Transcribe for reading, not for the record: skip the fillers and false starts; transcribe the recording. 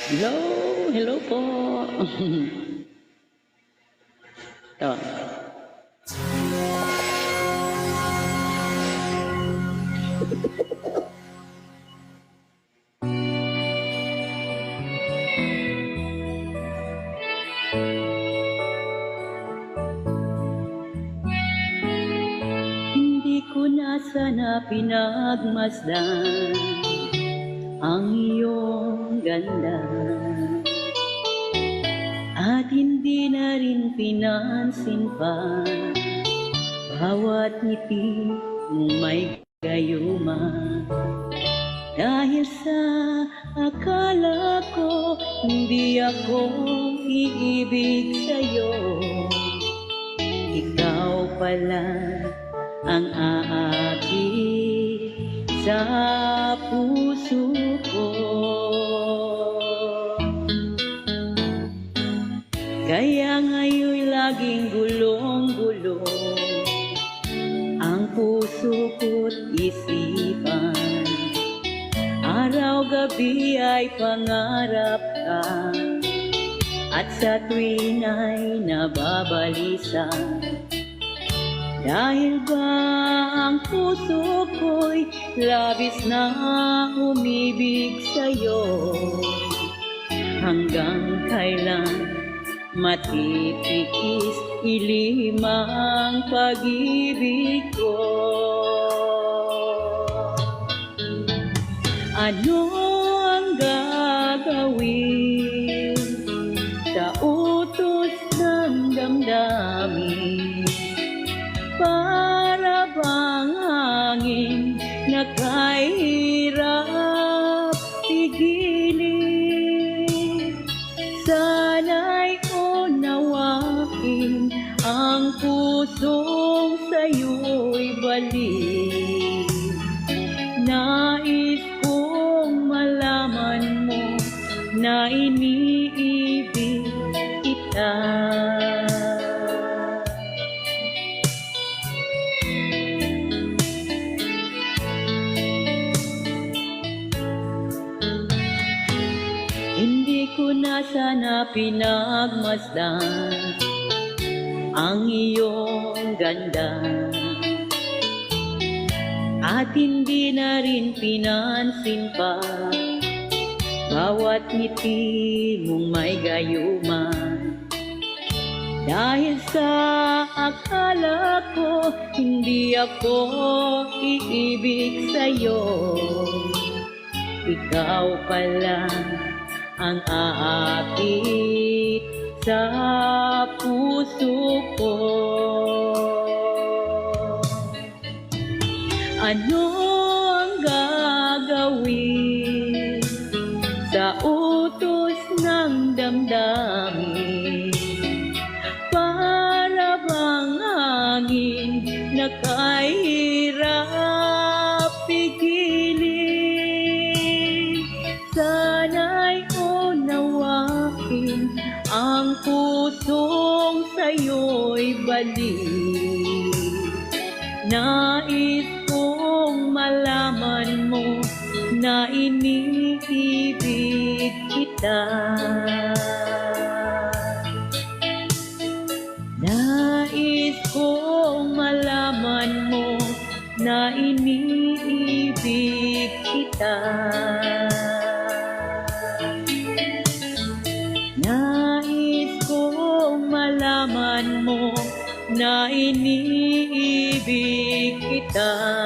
Hello, hello po. Ito. Hindi ko na sana pinagmasdan ang iyong ganda, at hindi na rin pinansin pa bawat ngiti mong may gayuma. Dahil sa akala ko hindi ako iibig sa'yo, ikaw pala ang aakit sa puso ko. Kaya ngayon'y laging gulong-gulong ang puso ko't isipan. Araw-gabi ay pangarap ka, at sa tuwin ay nababalisa. Dahil ba ang puso ko'y labis na umibig sa'yo, hanggang kailan matitiis ilimang pag-ibig ko? Ano ang gagawin sa utos ng damdamin? Para bang hangin na kahirap pigilin? Sana'y unawain ang pusong sa'yo'y balik. Nais kong malaman mo na iniibig kita. Hindi ko na sana pinagmasdan ang iyong ganda, at hindi na rin pinansin pa bawat ngiti mong may gayuma. Dahil sa akala ko hindi ako iibig sa'yo, ikaw pala ang aakit sa puso ko. Ano ang gagawin sa utos ng damdamin? Para bang hangin na kahirap pigilin? Sana'y unawain ang pusong sa'yo'y balik. Nais kong malaman mo na iniibig kita. Nais kong malaman mo na iniibig kita. Nais kong malaman mo na iniibig kita.